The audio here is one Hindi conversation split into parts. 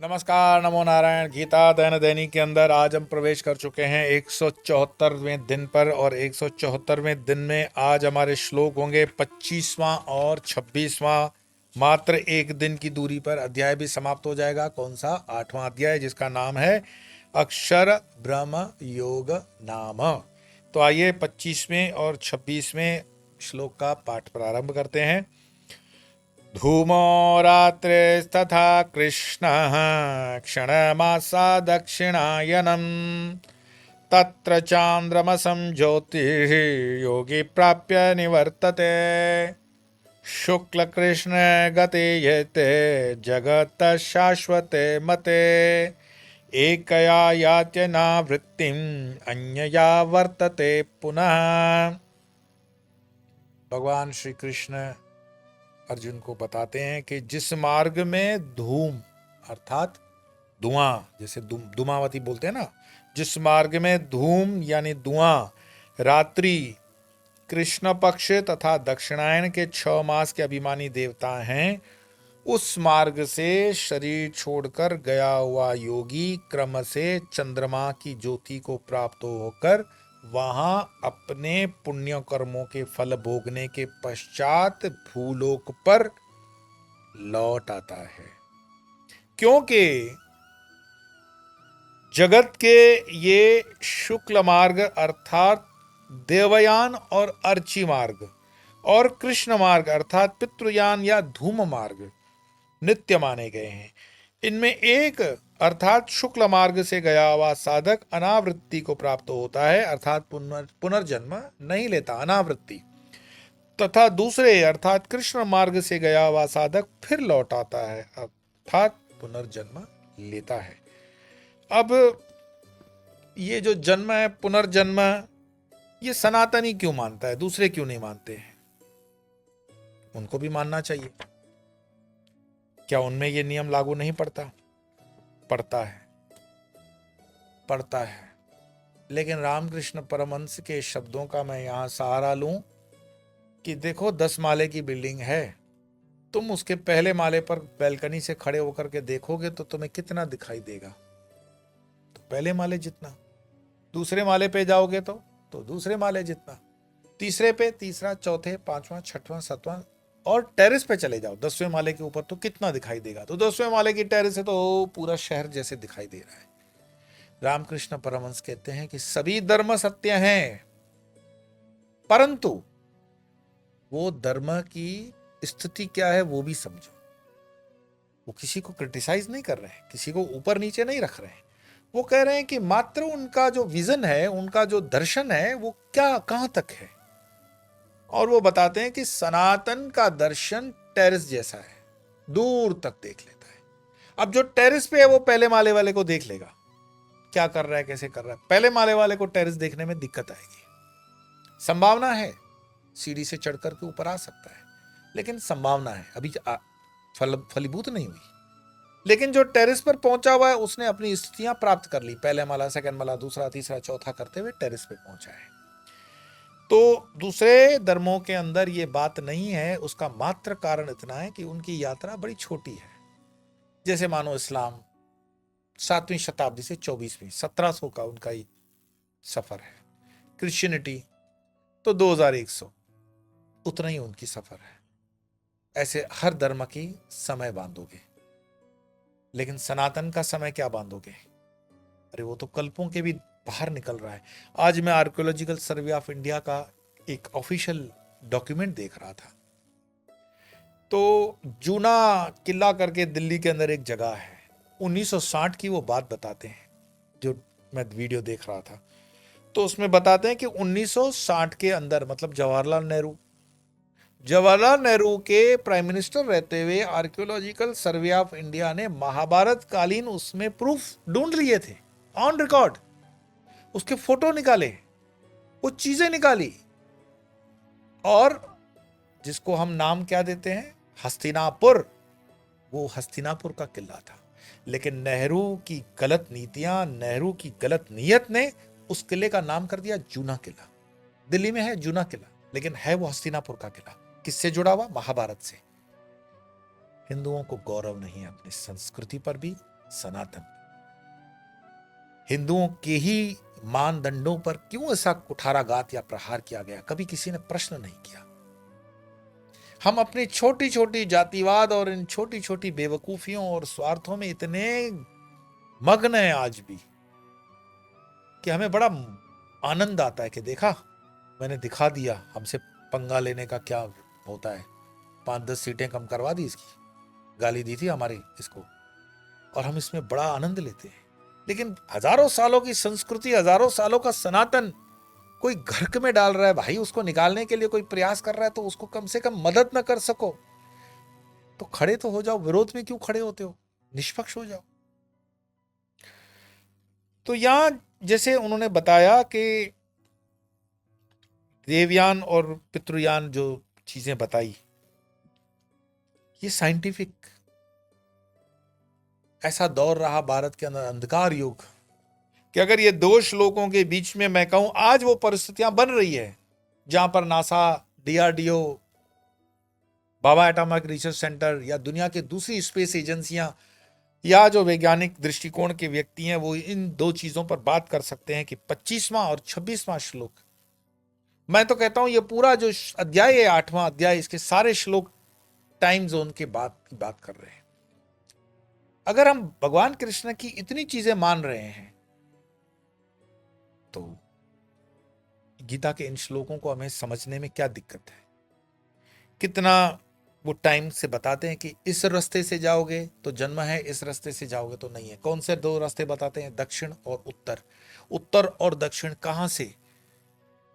नमस्कार, नमो नारायण। गीता दैनिक दैनिक के अंदर आज हम प्रवेश कर चुके हैं 174वें दिन पर, और 174वें दिन में आज हमारे श्लोक होंगे 25वां और 26वां। मात्र एक दिन की दूरी पर अध्याय भी समाप्त हो जाएगा। कौन सा? 8वां अध्याय, जिसका नाम है अक्षर ब्रह्म योग नाम। तो आइए 25वें और 26वें श्लोक का पाठ प्रारंभ करते हैं। धूमो रात्रिस्तथा कृष्णः क्षणमासा दक्षिणायनम् तत्र चान्द्रमसं ज्योतिः योगी प्राप्य निवर्तते शुक्लकृष्ण गते यते जगतः शाश्वते मते एकया यात्यनावृत्तिम् अन्यया वर्तते पुनः। भगवान श्री कृष्ण अर्जुन को बताते हैं कि जिस मार्ग में धूम अर्थात धुआं, जैसे धूमावती बोलते हैं ना, जिस मार्ग में धूम यानी धुआं रात्रि कृष्ण पक्ष तथा दक्षिणायन के 6 मास के अभिमानी देवता हैं, उस मार्ग से शरीर छोड़कर गया हुआ योगी क्रम से चंद्रमा की ज्योति को प्राप्त होकर वहां अपने पुण्य कर्मों के फल भोगने के पश्चात भूलोक पर लौट आता है। क्योंकि जगत के ये शुक्ल मार्ग अर्थात देवयान और अर्ची मार्ग और कृष्ण मार्ग अर्थात पितृयान या धूम मार्ग नित्य माने गए हैं। इनमें एक अर्थात शुक्ल मार्ग से गया हुआ साधक अनावृत्ति को प्राप्त होता है, अर्थात पुनर्जन्म नहीं लेता, अनावृत्ति। तथा दूसरे अर्थात कृष्ण मार्ग से गया हुआ साधक फिर लौट आता है, अर्थात पुनर्जन्म लेता है। अब ये जो जन्म है, पुनर्जन्म, ये सनातनी क्यों मानता है, दूसरे क्यों नहीं मानते हैं? उनको भी मानना चाहिए। क्या उनमें ये नियम लागू नहीं पड़ता? पड़ता है, पड़ता है। लेकिन रामकृष्ण परमहंस के शब्दों का मैं यहां सहारा लूं कि देखो 10 माले की बिल्डिंग है, तुम उसके पहले माले पर बैल्कनी से खड़े होकर के देखोगे तो तुम्हें कितना दिखाई देगा? तो पहले माले जितना। दूसरे माले पे जाओगे तो दूसरे माले जितना। तीसरे पे तीसरा, चौथे, पांचवा, छठवां, सातवां, और टेरेस पे चले जाओ 10वें माले के ऊपर तो कितना दिखाई देगा? तो 10वें माले की टेरेस है तो पूरा शहर जैसे दिखाई दे रहा है। रामकृष्ण परमहंस कहते हैं कि सभी धर्म सत्य हैं, परंतु वो धर्म की स्थिति क्या है वो भी समझो। वो किसी को क्रिटिसाइज नहीं कर रहे हैं, किसी को ऊपर नीचे नहीं रख रहे हैं। वो कह रहे हैं कि मात्र उनका जो विजन है, उनका जो दर्शन है, वो क्या कहां तक है। और वो बताते हैं कि सनातन का दर्शन टेरेस जैसा है, दूर तक देख लेता है। अब जो टेरेस पे है वो पहले माले वाले को देख लेगा, क्या कर रहा है, कैसे कर रहा है। पहले माले वाले को टेरेस देखने में दिक्कत आएगी। संभावना है सीढ़ी से चढ़कर के ऊपर आ सकता है, लेकिन संभावना है, अभी फलीभूत नहीं हुई। लेकिन जो टेरेस पर पहुंचा हुआ है उसने अपनी स्थितियां प्राप्त कर ली। पहले माला, सेकंड माला, दूसरा, तीसरा, चौथा करते हुए टेरेस पे पहुंचा है। तो दूसरे धर्मों के अंदर ये बात नहीं है। उसका मात्र कारण इतना है कि उनकी यात्रा बड़ी छोटी है। जैसे मानो इस्लाम 7वीं शताब्दी से 24वीं 1700 का उनका ही सफर है। क्रिश्चियनिटी तो 2100, उतना ही उनकी सफर है। ऐसे हर धर्म की समय बांधोगे, लेकिन सनातन का समय क्या बांधोगे? अरे वो तो कल्पों के भी बाहर निकल रहा है। आज मैं आर्कियोलॉजिकल सर्वे ऑफ इंडिया का एक ऑफिशियल डॉक्यूमेंट देख रहा था। तो जूना किला करके दिल्ली के अंदर एक जगह है, 1960 की वो बात बताते हैं, जो मैं वीडियो देख रहा था। तो उसमें बताते हैं कि 1960 के अंदर, मतलब जवाहरलाल नेहरू के प्राइम मिनिस्टर रहते हुए आर्कियोलॉजिकल सर्वे ऑफ इंडिया ने महाभारत कालीन उसमें प्रूफ ढूंढ लिए थे, ऑन रिकॉर्ड। उसके फोटो निकाले, वो चीजें निकाली, और जिसको हम नाम क्या देते हैं, हस्तिनापुर, वो हस्तिनापुर का किला था। लेकिन नेहरू की गलत नीतियां, नेहरू की गलत नीयत ने उस किले का नाम कर दिया जूना किला। दिल्ली में है जूना किला, लेकिन है वो हस्तिनापुर का किला। किससे जुड़ा हुआ? महाभारत से। हिंदुओं को गौरव नहीं है अपनी संस्कृति पर भी सनातन। हिंदुओं के ही मानदंडों पर क्यों ऐसा कुठाराघात या प्रहार किया गया, कभी किसी ने प्रश्न नहीं किया। हम अपनी छोटी छोटी जातिवाद और इन छोटी छोटी बेवकूफियों और स्वार्थों में इतने मग्न हैं आज भी कि हमें बड़ा आनंद आता है कि देखा, मैंने दिखा दिया, हमसे पंगा लेने का क्या होता है, 5-10 सीटें कम करवा दी, इसकी गाली दी थी हमारी इसको, और हम इसमें बड़ा आनंद लेते हैं। लेकिन हजारों सालों की संस्कृति, हजारों सालों का सनातन कोई गर्क में डाल रहा है भाई, उसको निकालने के लिए कोई प्रयास कर रहा है, तो उसको कम से कम मदद न कर सको तो खड़े तो हो जाओ। विरोध में क्यों खड़े होते हो, निष्पक्ष हो जाओ। तो यहां जैसे उन्होंने बताया कि देवयान और पितृयान जो चीजें बताई, ये साइंटिफिक, ऐसा दौर रहा भारत के अंदर अंधकार युग कि अगर ये दो श्लोकों के बीच में मैं कहूं आज वो परिस्थितियां बन रही है जहां पर NASA, DRDO, Bhabha atomic research centre या दुनिया के दूसरी स्पेस एजेंसियां या जो वैज्ञानिक दृष्टिकोण के व्यक्ति हैं वो इन दो चीजों पर बात कर सकते हैं कि 25वां और 26वां श्लोक, मैं तो कहता हूं ये पूरा जो अध्याय है 8वां अध्याय, इसके सारे श्लोक टाइम जोन के बात कर रहे हैं। अगर हम भगवान कृष्ण की इतनी चीजें मान रहे हैं तो गीता के इन श्लोकों को हमें समझने में क्या दिक्कत है। कितना वो टाइम से बताते हैं कि इस रास्ते से जाओगे तो जन्म है, इस रास्ते से जाओगे तो नहीं है। कौन से दो रास्ते बताते हैं, दक्षिण और उत्तर। उत्तर और दक्षिण कहां से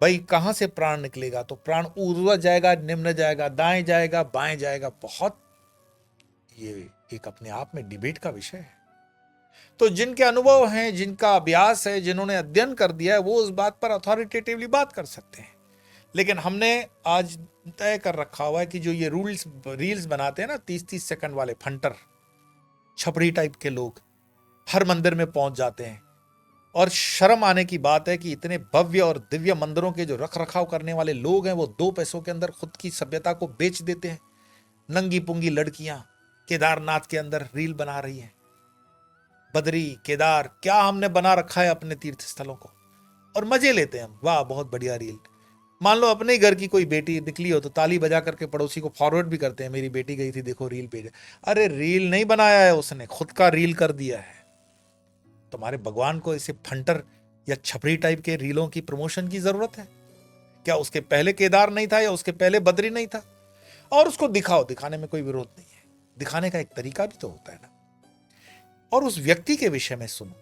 भाई, कहां से प्राण निकलेगा, तो प्राण ऊर्ध्व जाएगा, निम्न जाएगा, दाएं जाएगा, बाएं जाएगा। बहुत ये एक अपने आप में डिबेट का विषय है। तो जिनके अनुभव हैं, जिनका अभ्यास है, जिन्होंने अध्ययन कर दिया है, वो उस बात पर अथॉरिटेटिवली बात कर सकते हैं। लेकिन हमने आज तय कर रखा हुआ है कि जो ये रील्स बनाते हैं ना 30-30 सेकंड वाले फंटर छपड़ी टाइप के लोग, हर मंदिर में पहुंच जाते हैं। और शर्म आने की बात है कि इतने भव्य और दिव्य मंदिरों के जो रख रखाव करने वाले लोग हैं वो 2 पैसों के अंदर खुद की सभ्यता को बेच देते हैं। नंगी पुंगी लड़कियां केदारनाथ के अंदर रील बना रही हैं। बद्री, केदार, क्या हमने बना रखा है अपने तीर्थ स्थलों को, और मजे लेते हैं हम। वाह, बहुत बढ़िया रील। मान लो अपने ही घर की कोई बेटी निकली हो तो ताली बजा करके पड़ोसी को फॉरवर्ड भी करते हैं, मेरी बेटी गई थी देखो रील भेजा। अरे रील नहीं बनाया है उसने, खुद का रील कर दिया है। तुम्हारे भगवान को इसे फंटर या छपरी टाइप के रीलों की प्रमोशन की जरूरत है क्या? उसके पहले केदार नहीं था या उसके पहले बद्री नहीं था? और उसको दिखाओ, दिखाने में कोई विरोध नहीं है, दिखाने का एक तरीका भी तो होता है ना। और उस व्यक्ति के विषय में सुनो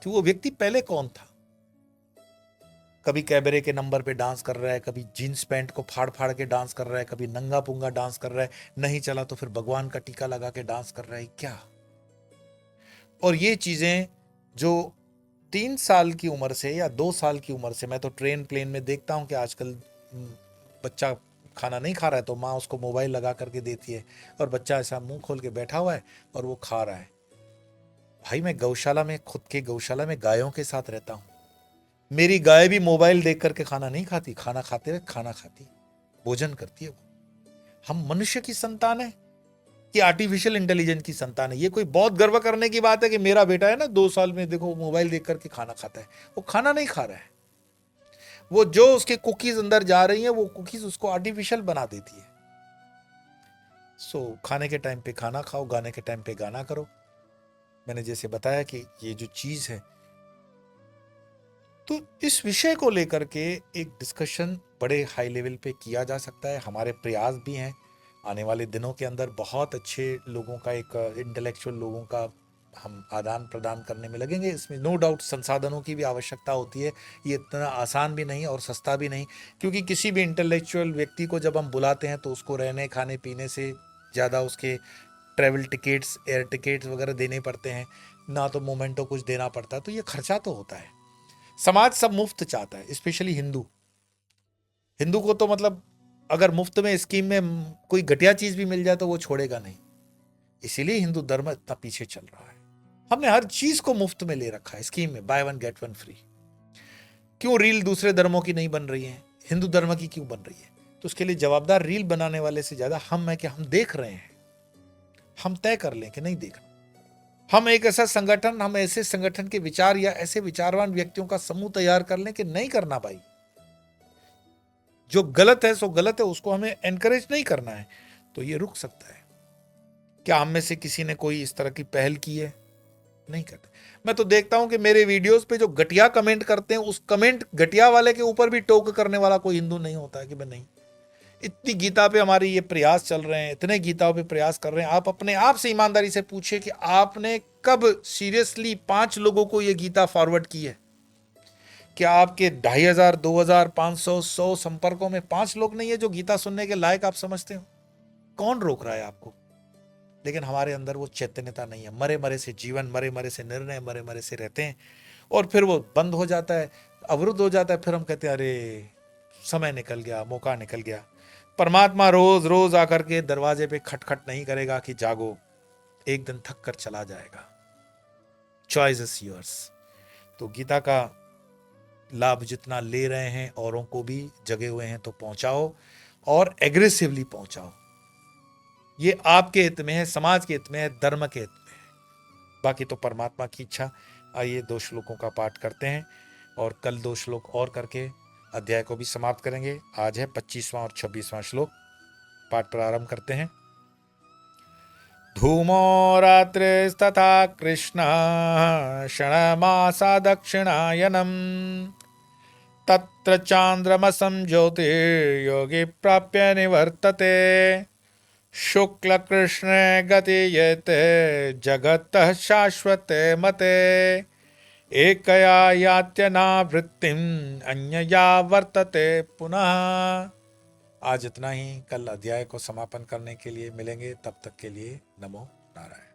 कि वो व्यक्ति पहले कौन था। कभी कैबरे के नंबर पे डांस कर रहा है, कभी जीन्स पैंट को फाड़ फाड़ के डांस कर रहा है, कभी नंगा पुंगा डांस कर रहा है, नहीं चला तो फिर भगवान का टीका लगा के डांस कर रहा है क्या। और ये चीजें जो 3 साल की उम्र से या 2 साल की उम्र से, मैं तो ट्रेन प्लेन में देखता हूं कि आजकल बच्चा खाना नहीं खा रहा है तो माँ उसको मोबाइल लगा करके देती है और बच्चा ऐसा मुंह खोल के बैठा हुआ है और वो खा रहा है। भाई मैं गौशाला में, खुद के गौशाला में गायों के साथ रहता हूं, मेरी गाय भी मोबाइल देख करके खाना नहीं खाती, खाना खाते हुए खाना खाती, भोजन करती है वो। हम मनुष्य की संतान है कि आर्टिफिशियल इंटेलिजेंस की संतान है? ये कोई बहुत गर्व करने की बात है कि मेरा बेटा है ना 2 साल में देखो मोबाइल देख करके खाना खाता है? वो खाना नहीं खा रहा है, वो जो उसके कुकीज अंदर जा रही है वो कुकीज उसको आर्टिफिशियल बना देती है। सो खाने के टाइम पे खाना खाओ, गाने के टाइम पे गाना करो। मैंने जैसे बताया कि ये जो चीज है, तो इस विषय को लेकर के एक डिस्कशन बड़े हाई लेवल पे किया जा सकता है। हमारे प्रयास भी हैं, आने वाले दिनों के अंदर बहुत अच्छे लोगों का, एक इंटेलेक्चुअल लोगों का हम आदान प्रदान करने में लगेंगे। इसमें नो डाउट संसाधनों की भी आवश्यकता होती है, ये इतना आसान भी नहीं और सस्ता भी नहीं, क्योंकि किसी भी इंटेलेक्चुअल व्यक्ति को जब हम बुलाते हैं तो उसको रहने खाने पीने से ज़्यादा उसके ट्रैवल टिकट्स, एयर टिकट्स वगैरह देने पड़ते हैं, ना तो मोमेंटो कुछ देना पड़ता है, तो ये खर्चा तो होता है। समाज सब मुफ्त चाहता है, स्पेशली हिंदू। हिंदू को तो मतलब अगर मुफ्त में स्कीम में कोई घटिया चीज भी मिल जाए तो वो छोड़ेगा नहीं। इसीलिए हिंदू धर्म इतना पीछे चल रहा है। हमने हर चीज को मुफ्त में ले रखा है स्कीम में, बाय 1 गेट 1 फ्री। क्यों रील दूसरे धर्मों की नहीं बन रही है, हिंदू धर्म की क्यों बन रही है? तो उसके लिए जवाबदार रील बनाने वाले से ज्यादा हम हैं कि हम देख रहे हैं, हम तय कर लें कि नहीं देखना। हम एक ऐसा संगठन, हम ऐसे संगठन के विचार या ऐसे विचारवान व्यक्तियों का समूह तैयार कर लें कि नहीं करना भाई, जो गलत है सो गलत है, उसको हमें एनकरेज नहीं करना है, तो ये रुक सकता है। क्या हम में से किसी ने कोई इस तरह की पहल की है? नहीं करते। मैं तो देखता हूं कि मेरे वीडियोस पे जो घटिया कमेंट करते हैं, उस कमेंट घटिया वाले के ऊपर भी टोक करने वाला कोई हिंदू नहीं होता है कि भाई नहीं, इतनी गीता पे हमारी ये प्रयास चल रहे हैं, इतने गीताओं पे प्रयास कर रहे हैं। आप अपने आप से ईमानदारी से पूछिए कि आपने कब सीरियसली 5 लोगों को ये गीता फॉरवर्ड की है? क्या आपके 2500, 2000, 500, 100 संपर्कों में 5 लोग नहीं है जो गीता सुनने के लायक आप समझते हो? कौन रोक रहा है आपको? लेकिन हमारे अंदर वो चैतन्यता नहीं है। मरे मरे से जीवन, मरे मरे से निर्णय, मरे मरे से रहते हैं, और फिर वो बंद हो जाता है, अवरुद्ध हो जाता है। फिर हम कहते हैं अरे समय निकल गया, मौका निकल गया। परमात्मा रोज रोज आकर के दरवाजे पे खटखट नहीं करेगा कि जागो, एक दिन थक कर चला जाएगा। Choice is yours. तो गीता का लाभ जितना ले रहे हैं, औरों को भी जगे हुए हैं तो पहुंचाओ, और एग्रेसिवली पहुंचाओ। ये आपके हित में है, समाज के हित में है, धर्म के हित में है। बाकी तो परमात्मा की इच्छा। आइए 2 श्लोकों का पाठ करते हैं, और कल 2 श्लोक और करके अध्याय को भी समाप्त करेंगे। आज है 25वां और 26वां श्लोक। पाठ प्रारंभ करते हैं। धूमो रात्रिस्तथा कृष्ण क्षणमासा दक्षिणायनम् तत्र चांद्रमसं ज्योतिर्योगी प्राप्य निवर्तते शुक्ल कृष्ण गतियते जगतः शाश्वते मते एकया यात्यनावृत्तिम् अन्यया वर्तते पुनः। आज इतना ही। कल अध्याय को समापन करने के लिए मिलेंगे। तब तक के लिए नमो नारायण।